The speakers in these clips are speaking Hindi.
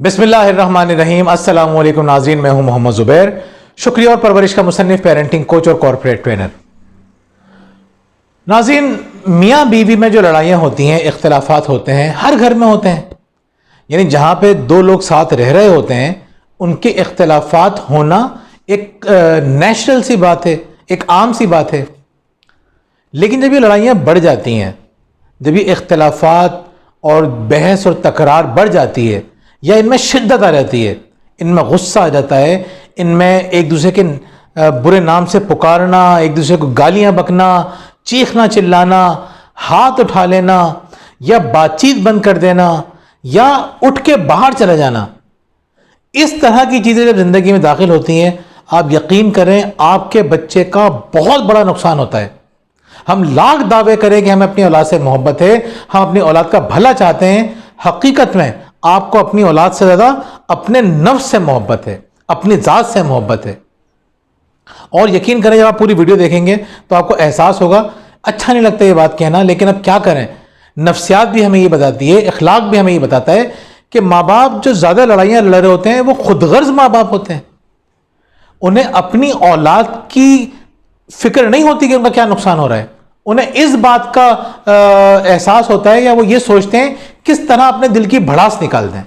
बिस्मिल्लाहिर्रहमानिर्रहीम। अस्सलामु अलैकुम नाज़रीन, मैं हूं मोहम्मद ज़ुबैर, शुक्रिया और परवरिश का मुसन्निफ, पेरेंटिंग कोच और कॉर्पोरेट ट्रेनर। नाज़रीन, मियाँ बीवी में जो लड़ाइयाँ होती हैं, इख्तिलाफात होते हैं, हर घर में होते हैं। यानी जहाँ पे दो लोग साथ रह रहे होते हैं उनके इख्तिलाफात होना एक नेचुरल सी बात है, एक आम सी बात है। लेकिन जब ये लड़ाइयाँ बढ़ जाती हैं, जब ये इख्तिलाफात और बहस और तकरार बढ़ जाती है या इनमें शिद्दत आ जाती है, इनमें गुस्सा आ जाता है, इनमें एक दूसरे के बुरे नाम से पुकारना, एक दूसरे को गालियां बकना, चीखना चिल्लाना, हाथ उठा लेना या बातचीत बंद कर देना या उठ के बाहर चले जाना, इस तरह की चीज़ें जब ज़िंदगी में दाखिल होती हैं, आप यकीन करें आपके बच्चे का बहुत बड़ा नुकसान होता है। हम लाख दावे करें कि हमें अपनी औलाद से मोहब्बत है, हम अपनी औलाद का भला चाहते हैं, हकीकत में आपको अपनी औलाद से ज़्यादा अपने नफ्स से मोहब्बत है, अपनी ज़ात से मोहब्बत है। और यकीन करें जब आप पूरी वीडियो देखेंगे तो आपको एहसास होगा। अच्छा नहीं लगता ये बात कहना, लेकिन अब क्या करें, नफ्सियात भी हमें ये बताती है, इखलाक भी हमें ये बताता है कि माँ बाप जो ज़्यादा लड़ाइयाँ लड़ रहे होते हैं वो खुदगर्ज माँ बाप होते हैं। उन्हें अपनी औलाद की फिक्र नहीं होती कि उनका क्या नुकसान हो रहा है। उन्हें इस बात का एहसास होता है या वो ये सोचते हैं किस तरह अपने दिल की भड़ास निकाल दें।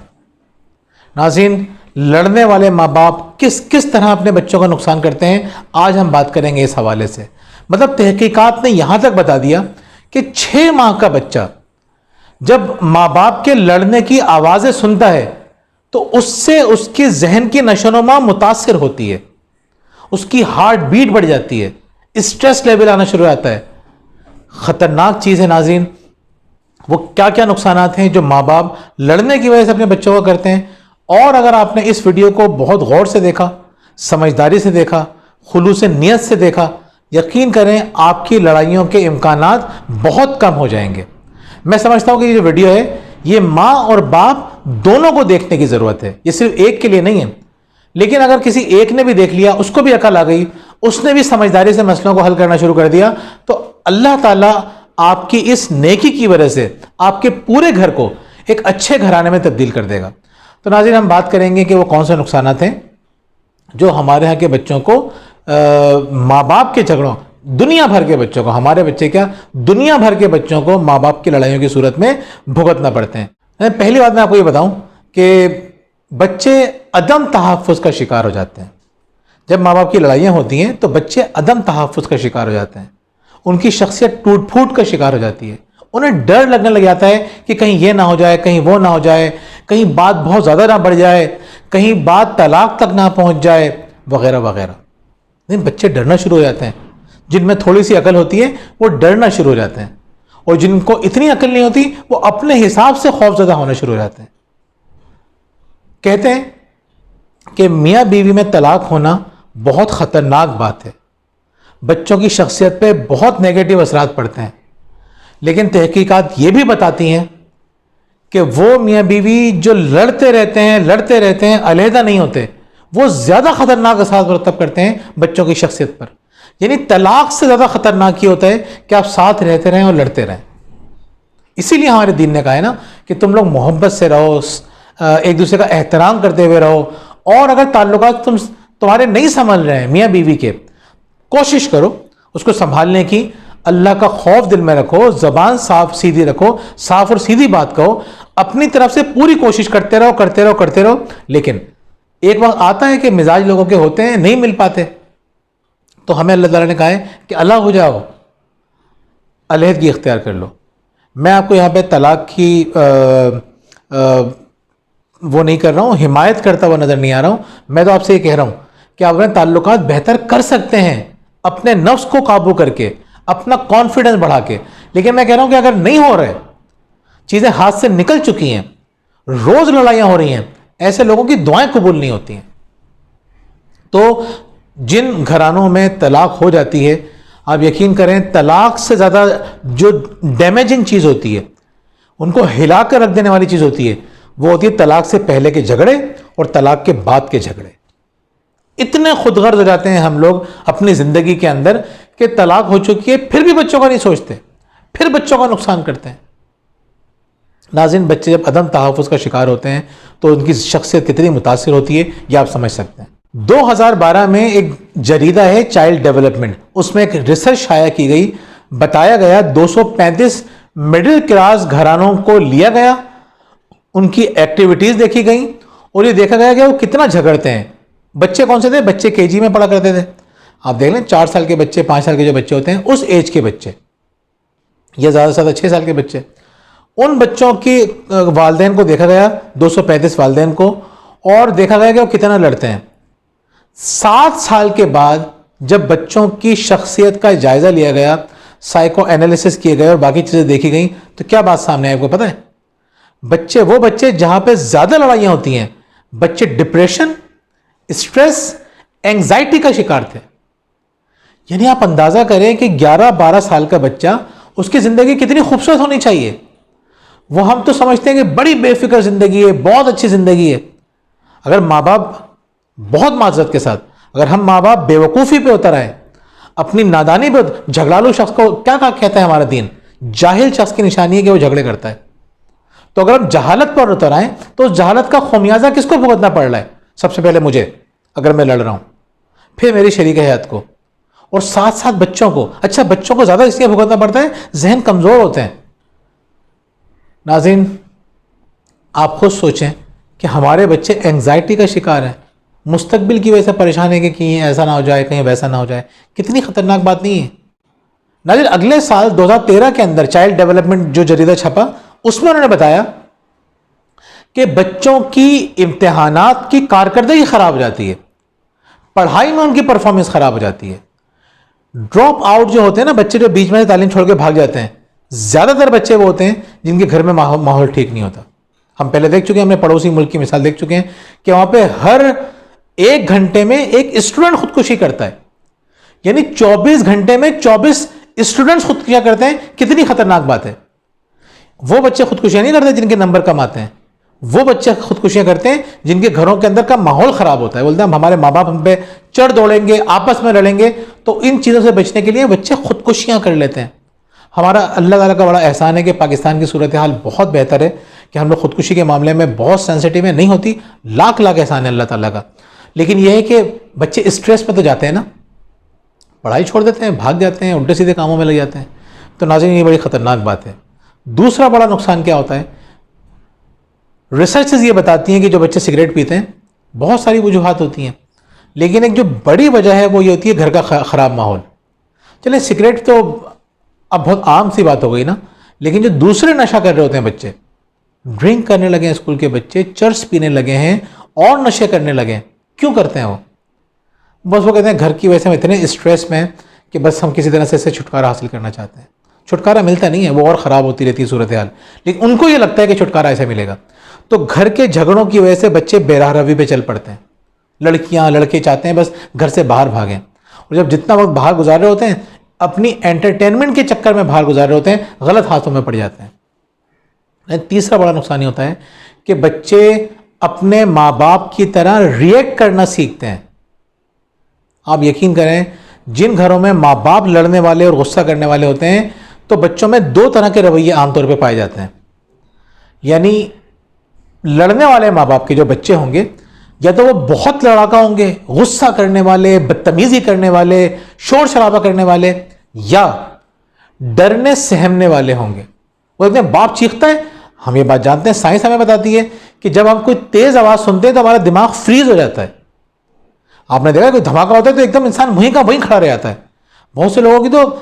नाज़रीन, लड़ने वाले माँ बाप किस किस तरह अपने बच्चों का नुकसान करते हैं, आज हम बात करेंगे इस हवाले से। मतलब तहकीकात ने यहां तक बता दिया कि 6 माह का बच्चा जब माँ बाप के लड़ने की आवाज़ें सुनता है तो उससे उसके जहन की नशोनुमा मुतासिर होती है, उसकी हार्ट बीट बढ़ जाती है, स्ट्रेस लेवल आना शुरू हो जाता है। ख़तरनाक चीज़ है नाज़रीन। वो क्या क्या नुकसानात हैं जो माँ बाप लड़ने की वजह से अपने बच्चों को करते हैं। और अगर आपने इस वीडियो को बहुत गौर से देखा, समझदारी से देखा, खुलूस नियत से देखा, यकीन करें आपकी लड़ाइयों के इम्कानात बहुत कम हो जाएंगे। मैं समझता हूँ कि ये जो वीडियो है ये माँ और बाप दोनों को देखने की ज़रूरत है, ये सिर्फ एक के लिए नहीं है। लेकिन अगर किसी एक ने भी देख लिया, उसको भी अकल आ गई, उसने भी समझदारी से मसलों को हल करना शुरू कर दिया, तो अल्लाह ताला आपकी इस नेकी की वजह से आपके पूरे घर को एक अच्छे घराने में तब्दील कर देगा। तो नाज़रीन, हम बात करेंगे कि वो कौन से नुकसानात हैं जो हमारे यहाँ के बच्चों को माँ बाप के झगड़ों, दुनिया भर के बच्चों को, हमारे बच्चे क्या दुनिया भर के बच्चों को माँ बाप की लड़ाइयों की सूरत में भुगतना पड़ते हैं। पहली बात मैं आपको ये बताऊं कि बच्चे अदम तहफ़्फ़ुज़ का शिकार हो जाते हैं। जब माँ बाप की लड़ाइयाँ होती हैं तो बच्चे अदम तहफ़्फ़ुज़ का शिकार हो जाते हैं, उनकी शख्सियत टूट फूट का शिकार हो जाती है। उन्हें डर लगने लग जाता है कि कहीं ये ना हो जाए, कहीं वो ना हो जाए, कहीं बात बहुत ज़्यादा ना बढ़ जाए, कहीं बात तलाक तक ना पहुँच जाए, वगैरह वगैरह। लेकिन बच्चे डरना शुरू हो जाते हैं। जिनमें थोड़ी सी अकल होती है वो डरना शुरू हो जाते हैं, और जिनको इतनी अकल नहीं होती वो अपने हिसाब से खौफज़दा होना शुरू हो जाते हैं। कहते हैं कि मियाँ बीवी में तलाक होना बहुत ख़तरनाक बात है, बच्चों की शख्सियत पे बहुत नेगेटिव असरात पड़ते हैं। लेकिन तहकीकात ये भी बताती हैं कि वो मियाँ बीवी जो लड़ते रहते हैं, अलहदा नहीं होते, वो ज़्यादा ख़तरनाक असरात मरतब करते हैं बच्चों की शख्सियत पर। यानी तलाक से ज़्यादा ख़तरनाक ये होता है कि आप साथ रहते रहें और लड़ते रहें। इसीलिए हमारे दीन ने कहा है ना कि तुम लोग मोहब्बत से रहो, एक दूसरे का एहतराम करते हुए रहो, और अगर ताल्लुकात तुम्हारे नहीं संभल रहे हैं मियाँ बीवी के, कोशिश करो उसको संभालने की, अल्लाह का खौफ दिल में रखो, ज़बान साफ सीधी रखो, साफ और सीधी बात कहो, अपनी तरफ से पूरी कोशिश करते रहो। लेकिन एक वक्त आता है कि मिजाज लोगों के होते हैं, नहीं मिल पाते, तो हमें अल्लाह ताला ने कहा है कि अलग हो जाओ, अलहदगी इख्तियार कर लो। मैं आपको यहाँ पे तलाक की वो नहीं कर रहा हूँ, हिमायत करता हुआ नज़र नहीं आ रहा हूँ। मैं तो आपसे ये कह रहा हूँ कि आप अपने ताल्लुकात बेहतर कर सकते हैं अपने नफ्स को काबू करके, अपना कॉन्फिडेंस बढ़ा के। लेकिन मैं कह रहा हूँ कि अगर नहीं हो रहे, चीज़ें हाथ से निकल चुकी हैं, रोज़ लड़ाइयाँ हो रही हैं, ऐसे लोगों की दुआएं कबूल नहीं होती हैं। तो जिन घरानों में तलाक हो जाती है, आप यकीन करें तलाक से ज़्यादा जो डैमेजिंग चीज़ होती है, उनको हिला कर रख देने वाली चीज़ होती है, वो होती है तलाक से पहले के झगड़े और तलाक के बाद के झगड़े। इतने खुदगर्ज हो जाते हैं हम लोग अपनी ज़िंदगी के अंदर कि तलाक हो चुकी है फिर भी बच्चों का नहीं सोचते, फिर बच्चों का नुकसान करते हैं। नाज़रीन, बच्चे जब अदम तहफ़्फ़ुज़ का शिकार होते हैं तो उनकी शख्सियत कितनी मुतासिर होती है ये आप समझ सकते हैं। 2012 में एक जरीदा है चाइल्ड डेवलपमेंट, उसमें एक रिसर्च शाया की गई। बताया गया 235 मिडिल क्लास घरानों को लिया गया, उनकी एक्टिविटीज़ देखी गई और ये देखा गया कि वो कितना झगड़ते हैं। बच्चे कौन से थे? बच्चे केजी में पढ़ा करते थे। आप देख लें 4 साल के बच्चे, 5 साल के जो बच्चे होते हैं उस एज के बच्चे, या ज़्यादा से ज़्यादा 6 साल के बच्चे, उन बच्चों की वालदेन को देखा गया, 235 वालदेन को, और देखा गया कि वो कितना लड़ते हैं। 7 साल के बाद जब बच्चों की शख्सियत का जायज़ा लिया गया, साइको एनालिसिस किए गए और बाकी चीज़ें देखी गई, तो क्या बात सामने आई आपको पता है? वो बच्चे जहां पे ज़्यादा लड़ाइयां होती हैं, बच्चे डिप्रेशन, स्ट्रेस, एंग्जाइटी का शिकार थे। यानी आप अंदाज़ा करें कि 11-12 साल का बच्चा, उसकी ज़िंदगी कितनी खूबसूरत होनी चाहिए। वो हम तो समझते हैं कि बड़ी बेफिक्र ज़िंदगी है, बहुत अच्छी ज़िंदगी है। अगर माँ बाप, बहुत माजरत के साथ, अगर हम माँ बाप बेवकूफ़ी पे उतर आए, अपनी नादानी पे, झगड़ालू शख्स को क्या कहता है हमारा दीन? जाहिल शख्स की निशानी है कि वो झगड़े करता है। तो अगर हम जहालत पर उतर आए तो उस जहालत का खमियाजा किसको भुगतना पड़ रहा है? सबसे पहले मुझे, अगर मैं लड़ रहा हूं, फिर मेरी शरीक हयात को, और साथ साथ बच्चों को। अच्छा, बच्चों को ज़्यादा इसलिए भुगतना पड़ता है, जहन कमज़ोर होते हैं। नाज़रीन, आप खुद सोचें कि हमारे बच्चे एंग्जाइटी का शिकार हैं, मुस्तकबिल की वजह से परेशान है कि कहीं ऐसा ना हो जाए, कहीं वैसा ना हो जाए। कितनी ख़तरनाक बात नहीं है? नाज़रीन, अगले साल 2013 के अंदर चाइल्ड डेवलपमेंट जो जरीदा छपा, उसमें उन्होंने बताया कि बच्चों की इम्तिहानात की कारकर्दगी ख़राब हो जाती है, पढ़ाई में उनकी परफॉर्मेंस ख़राब हो जाती है। ड्रॉप आउट जो होते हैं ना, बच्चे जो बीच में तालीम छोड़ के भाग जाते हैं, ज़्यादातर बच्चे वो होते हैं जिनके घर में माहौल ठीक नहीं होता। हम पहले देख चुके हैं, हमने पड़ोसी मुल्क की मिसाल देख चुके हैं कि वहाँ पे हर 1 घंटे में एक स्टूडेंट खुदकुशी करता है। यानी 24 घंटे में 24 स्टूडेंट्स खुदकुशियाँ करते हैं। कितनी खतरनाक बात है। वो बच्चे खुदकुशियाँ नहीं करते जिनके नंबर कम आते हैं, वो बच्चे खुदकुशियाँ करते हैं जिनके घरों के अंदर का माहौल ख़राब होता है। बोलते हैं हमारे माँ बाप हम पे चढ़ दौड़ेंगे, आपस में लड़ेंगे, तो इन चीज़ों से बचने के लिए बच्चे खुदकुशियाँ कर लेते हैं। हमारा अल्लाह ताला का बड़ा एहसान है कि पाकिस्तान की सूरत हाल बहुत बेहतर है कि हम लोग खुदकुशी के मामले में बहुत सेंसिटिव है, नहीं होती। लाख लाख एहसान है अल्लाह ताला का। लेकिन यह है कि बच्चे स्ट्रेस में तो जाते हैं ना, पढ़ाई छोड़ देते हैं, भाग जाते हैं, उल्टे सीधे कामों में लग जाते हैं। तो नाज़रीन, ये बड़ी ख़तरनाक बात है। दूसरा बड़ा नुकसान क्या होता है? रिसर्चेस ये बताती हैं कि जो बच्चे सिगरेट पीते हैं, बहुत सारी वजूहात होती हैं, लेकिन एक जो बड़ी वजह है वो ये होती है घर का ख़राब माहौल। चले, सिगरेट तो अब बहुत आम सी बात हो गई ना, लेकिन जो दूसरे नशा कर रहे होते हैं बच्चे, ड्रिंक करने लगे हैं, स्कूल के बच्चे चर्स पीने लगे हैं और नशे करने लगे हैं। क्यों करते हैं वो? बस वो कहते हैं घर की वजह से हम इतने स्ट्रेस में कि बस हम किसी तरह से इससे छुटकारा हासिल करना चाहते हैं। छुटकारा मिलता नहीं है, वो और ख़राब होती रहती है सूरत हाल, लेकिन उनको ये लगता है कि छुटकारा ऐसे मिलेगा। तो घर के झगड़ों की वजह से बच्चे बेराह रवी पे चल पड़ते हैं। लड़कियां लड़के चाहते हैं बस घर से बाहर भागें, और जब जितना वक्त बाहर गुजार रहे होते हैं, अपनी एंटरटेनमेंट के चक्कर में बाहर गुजार रहे होते हैं, गलत हाथों में पड़ जाते हैं। तीसरा बड़ा नुकसान ये होता है कि बच्चे अपने माँ बाप की तरह रिएक्ट करना सीखते हैं। आप यकीन करें, जिन घरों में माँ बाप लड़ने वाले और गुस्सा करने वाले होते हैं, तो बच्चों में 2 तरह के रवैये आमतौर पर पाए जाते हैं। यानी लड़ने वाले माँ बाप के जो बच्चे होंगे, या तो वो बहुत लड़ाका होंगे, गुस्सा करने वाले, बदतमीजी करने वाले, शोर शराबा करने वाले, या डरने सहमने वाले होंगे। वो कहते हैं बाप चीखता है, हम ये बात जानते हैं, साइंस हमें बताती है कि जब हम कोई तेज आवाज सुनते हैं तो हमारा दिमाग फ्रीज हो जाता है। आपने देखा कोई धमाका होता है तो एकदम इंसान वहीं का वहीं खड़ा रह जाता है। बहुत से लोगों की तो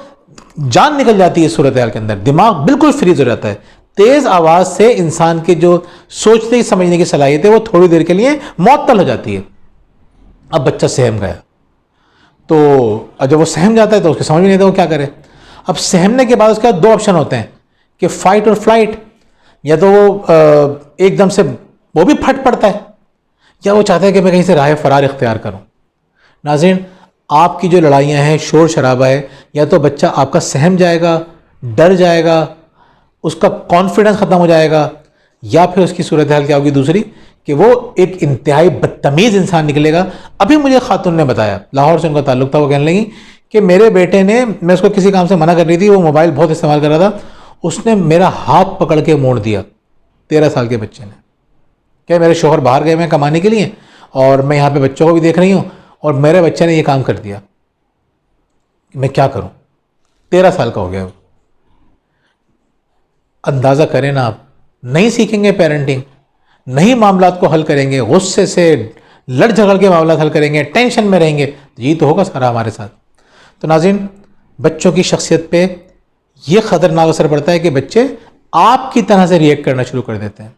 जान निकल जाती है सूरत हाल के अंदर, दिमाग बिल्कुल फ्रीज हो जाता है। तेज आवाज से इंसान के जो सोचने समझने की सलाहियत है वो थोड़ी देर के लिए मअतल हो जाती है। अब बच्चा सहम गया, तो जब वो सहम जाता है तो उसको समझ में नहीं आता वो क्या करे। अब सहमने के बाद उसके बाद 2 ऑप्शन होते हैं कि फाइट और फ्लाइट, या तो वो एकदम से वो भी फट पड़ता है, या वो चाहता है कि मैं कहीं से राह फरार इख्तियार करूं। नाज़रीन, आपकी जो लड़ाइयाँ हैं, शोर शराबा है, या तो बच्चा आपका सहम जाएगा, डर जाएगा, उसका कॉन्फिडेंस ख़त्म हो जाएगा, या फिर उसकी सूरत हाल क्या होगी दूसरी, कि वो एक इंतहाई बदतमीज़ इंसान निकलेगा। अभी मुझे खातून ने बताया, लाहौर से उनका ताल्लुक था, वो कहने लगी कि मेरे बेटे ने, मैं उसको किसी काम से मना कर रही थी, वो मोबाइल बहुत इस्तेमाल कर रहा था, उसने मेरा हाथ पकड़ के मोड़ दिया 13 साल के बच्चे ने। क्या मेरे शोहर बाहर गए हैं कमाने के लिए और मैं यहाँ पे बच्चों को भी देख रही हूँ और मेरे बच्चे ने ये काम कर दिया, मैं क्या करूँ? 13 साल का हो गया वो। अंदाज़ा करें ना आप, नहीं सीखेंगे पेरेंटिंग, नहीं मामलात को हल करेंगे, गुस्से से लड़ झगड़ के मामला हल करेंगे, टेंशन में रहेंगे, तो यही तो होगा सारा हमारे साथ। तो नाज़रीन, बच्चों की शख्सियत पे ये ख़तरनाक असर पड़ता है कि बच्चे आपकी तरह से रिएक्ट करना शुरू कर देते हैं।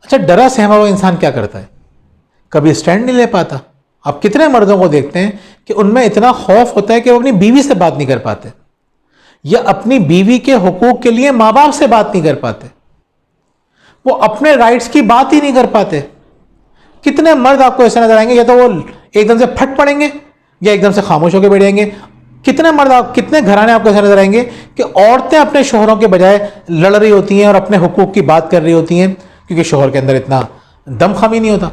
अच्छा, डरा सहमा हुआ इंसान क्या करता है? कभी स्टैंड नहीं ले पाता। आप कितने मर्दों को देखते हैं कि उनमें इतना खौफ होता है कि वो अपनी बीवी से बात नहीं कर पाते, या अपनी बीवी के हुकूक के लिए माँ बाप से बात नहीं कर पाते, वो अपने राइट्स की बात ही नहीं कर पाते। कितने मर्द आपको ऐसे नजर आएंगे, या तो वो एकदम से फट पड़ेंगे या एकदम से खामोश होकर बैठ जाएंगे। कितने मर्द कितने घराने आपको ऐसे नजर आएंगे कि औरतें अपने शोहरों के बजाय लड़ रही होती हैं और अपने हुकूक की बात कर रही होती हैं, क्योंकि शोहर के अंदर इतना दमखमी नहीं होता,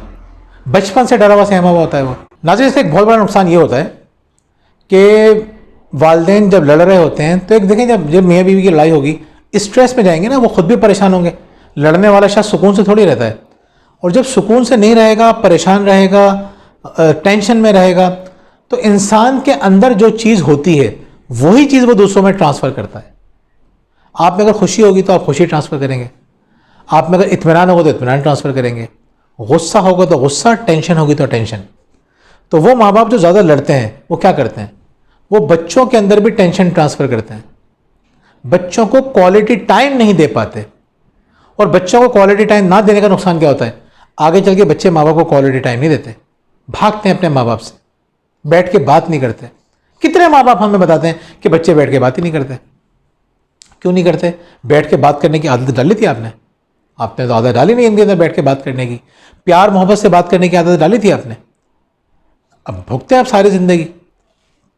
बचपन से डरा हुआ सहमा हुआ होता है वो। नाज़रीन, इससे एक बहुत बड़ा नुकसान ये होता है कि वालिदैन जब लड़ रहे होते हैं तो एक देखें, जब मियाँ बीवी की लड़ाई होगी, स्ट्रेस में जाएंगे ना, वो खुद भी परेशान होंगे। लड़ने वाला शायद सुकून से थोड़ी रहता है, और जब सुकून से नहीं रहेगा, परेशान रहेगा, टेंशन में रहेगा, तो इंसान के अंदर जो चीज़ होती है वही चीज़ वो दूसरों में ट्रांसफ़र करता है। आप में अगर खुशी होगी तो आप खुशी ट्रांसफ़र करेंगे, आप में अगर इत्मीनान होगा तो इत्मीनान ट्रांसफ़र करेंगे, गुस्सा होगा तो गुस्सा, टेंशन होगी तो टेंशन। तो वो माँ बाप जो ज़्यादा लड़ते हैं वो क्या करते हैं, वो बच्चों के अंदर भी टेंशन ट्रांसफ़र करते हैं, बच्चों को क्वालिटी टाइम नहीं दे पाते। और बच्चों को क्वालिटी टाइम ना देने का नुकसान क्या होता है, आगे चल के बच्चे माँ बाप को क्वालिटी टाइम नहीं देते, भागते हैं अपने माँ बाप से, बैठ के बात नहीं करते। कितने माँ बाप हमें बताते हैं कि बच्चे बैठ के बात ही नहीं करते। क्यों नहीं करते? बैठ के बात करने की आदत डाली थी आपने तो आदत डाली नहीं इनके अंदर बैठ के बात करने की, प्यार मोहब्बत से बात करने की आदत डाली थी आपने। अब भुगते हैं आप सारी ज़िंदगी,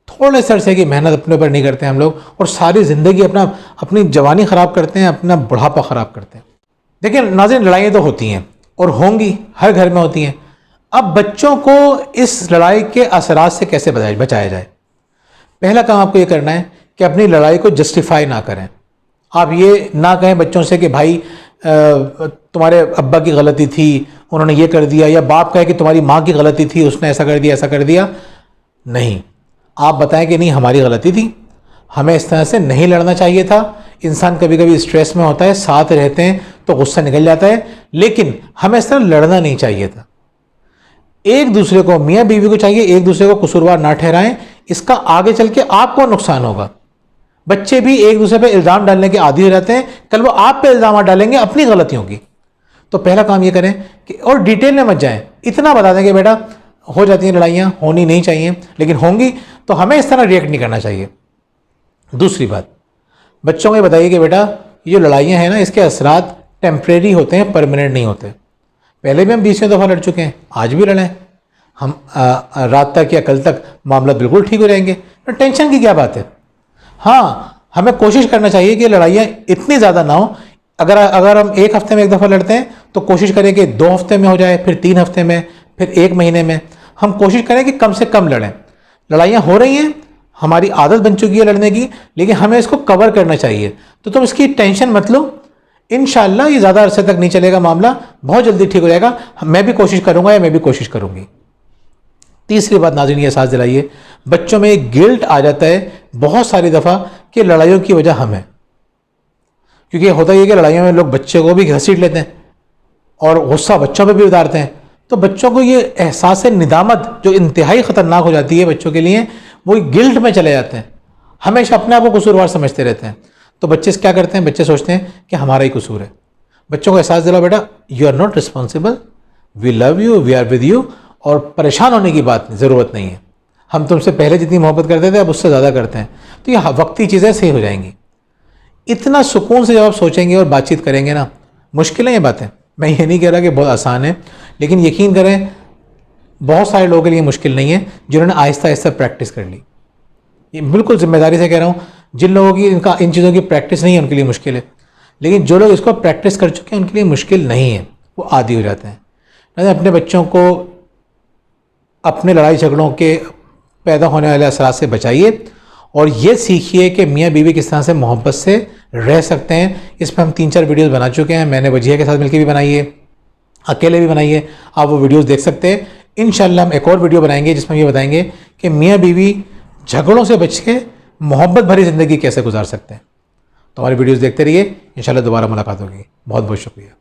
थोड़े से अरसे की मेहनत अपने ऊपर नहीं करते हम लोग, और सारी ज़िंदगी अपनी जवानी ख़राब करते हैं, अपना बुढ़ापा ख़राब करते हैं। देखिए नाज़रीन, लड़ाइयाँ तो होती हैं और होंगी, हर घर में होती हैं। अब बच्चों को इस लड़ाई के असरात से कैसे बचाया जाए? पहला काम आपको ये करना है कि अपनी लड़ाई को जस्टिफाई ना करें। आप ये ना कहें बच्चों से कि भाई तुम्हारे अब्बा की गलती थी, उन्होंने ये कर दिया, या बाप कहे कि तुम्हारी माँ की गलती थी, उसने ऐसा कर दिया, ऐसा कर दिया। नहीं, आप बताएं कि नहीं, हमारी गलती थी, हमें इस तरह से नहीं लड़ना चाहिए था। इंसान कभी कभी स्ट्रेस में होता है, साथ रहते हैं तो गुस्सा निकल जाता है, लेकिन हमें इस तरह लड़ना नहीं चाहिए था। एक दूसरे को, मियाँ बीवी को चाहिए एक दूसरे को कसूरवार ना ठहराएं, इसका आगे चल के आपको नुकसान होगा। बच्चे भी एक दूसरे पे इल्ज़ाम डालने के आदी हो जाते हैं, कल वो आप पे इल्ज़ाम डालेंगे अपनी गलतियों की। तो पहला काम ये करें कि, और डिटेल में मत जाएं, इतना बता दें कि बेटा हो जाती हैं लड़ाइयाँ, होनी नहीं चाहिए, लेकिन होंगी तो हमें इस तरह रिएक्ट नहीं करना चाहिए। दूसरी बात, बच्चों को ये बताइए कि बेटा ये जो लड़ाइयाँ हैं ना, इसके असरात टेम्परेरी होते हैं, परमानेंट नहीं होते। पहले भी हम 20 दफ़ा लड़ चुके हैं, आज भी लड़ें हम, रात तक या कल तक मामला बिल्कुल ठीक हो जाएंगे, तो टेंशन की क्या बात है। हाँ, हमें कोशिश करना चाहिए कि लड़ाइयाँ इतनी ज़्यादा ना हो। अगर हम एक हफ्ते में एक दफ़ा लड़ते हैं तो कोशिश करें कि 2 हफ्ते में हो जाए, फिर 3 हफ्ते में, फिर 1 महीने में। हम कोशिश करें कि कम से कम लड़ें। लड़ाइयाँ हो रही हैं, हमारी आदत बन चुकी है लड़ने की, लेकिन हमें इसको कवर करना चाहिए। तो तुम इसकी टेंशन मत लो, इंशाअल्लाह ये ज़्यादा अरसे तक नहीं चलेगा, मामला बहुत जल्दी ठीक हो जाएगा। मैं भी कोशिश करूँगा या मैं भी कोशिश करूँगी। तीसरी बात नाज़रीन, ये एहसास दिलाइए, बच्चों में एक गिल्ट आ जाता है बहुत सारी दफ़ा कि लड़ाइयों की वजह हम है। क्योंकि होता ही है कि लड़ाइयों में लोग बच्चे को भी घसीट लेते हैं और गुस्सा बच्चों पे भी उतारते हैं। तो बच्चों को ये एहसास निदामत जो इंतहाई ख़तरनाक हो जाती है बच्चों के लिए, वो गिल्ट में चले जाते हैं, हमेशा अपने आप को कसूरवार समझते रहते हैं। तो बच्चे क्या करते हैं, बच्चे सोचते हैं कि हमारा ही कसूर है। बच्चों को एहसास दिलाओ, बेटा you are not responsible, we love you, we are with you, और परेशान होने की ज़रूरत नहीं है। हम तुमसे पहले जितनी मोहब्बत करते थे अब उससे ज़्यादा करते हैं। तो ये वक्ती चीज़ें सही हो जाएंगी। इतना सुकून से जब आप सोचेंगे और बातचीत करेंगे ना, मुश्किल है ये बातें, मैं ये नहीं कह रहा कि बहुत आसान है, लेकिन यकीन करें बहुत सारे लोगों के लिए मुश्किल नहीं है जिन्होंने आहिस्ता आहिस्ता प्रैक्टिस कर ली। ये बिल्कुल जिम्मेदारी से कह रहा हूँ, जिन लोगों की इन चीज़ों की प्रैक्टिस नहीं है उनके लिए मुश्किल है, लेकिन जो लोग इसको प्रैक्टिस कर चुके हैं उनके लिए मुश्किल नहीं है, वो आदी हो जाते हैं। अपने बच्चों को अपने लड़ाई झगड़ों के पैदा होने वाले असरात से बचाइए, और ये सीखिए कि मियाँ बीवी किस तरह से मोहब्बत से रह सकते हैं। इस पर हम 3-4 वीडियोस बना चुके हैं। मैंने वजिया के साथ मिलकर भी बनाई है, अकेले भी बनाई है, आप वो वीडियोस देख सकते हैं। इंशाल्लाह हम एक और वीडियो बनाएंगे जिसमें ये बताएंगे कि मियाँ बीवी झगड़ों से बच के मोहब्बत भरी ज़िंदगी कैसे गुजार सकते हैं। तो हमारी वीडियोस देखते रहिए, इंशाल्लाह दोबारा मुलाकात होगी। बहुत बहुत शुक्रिया।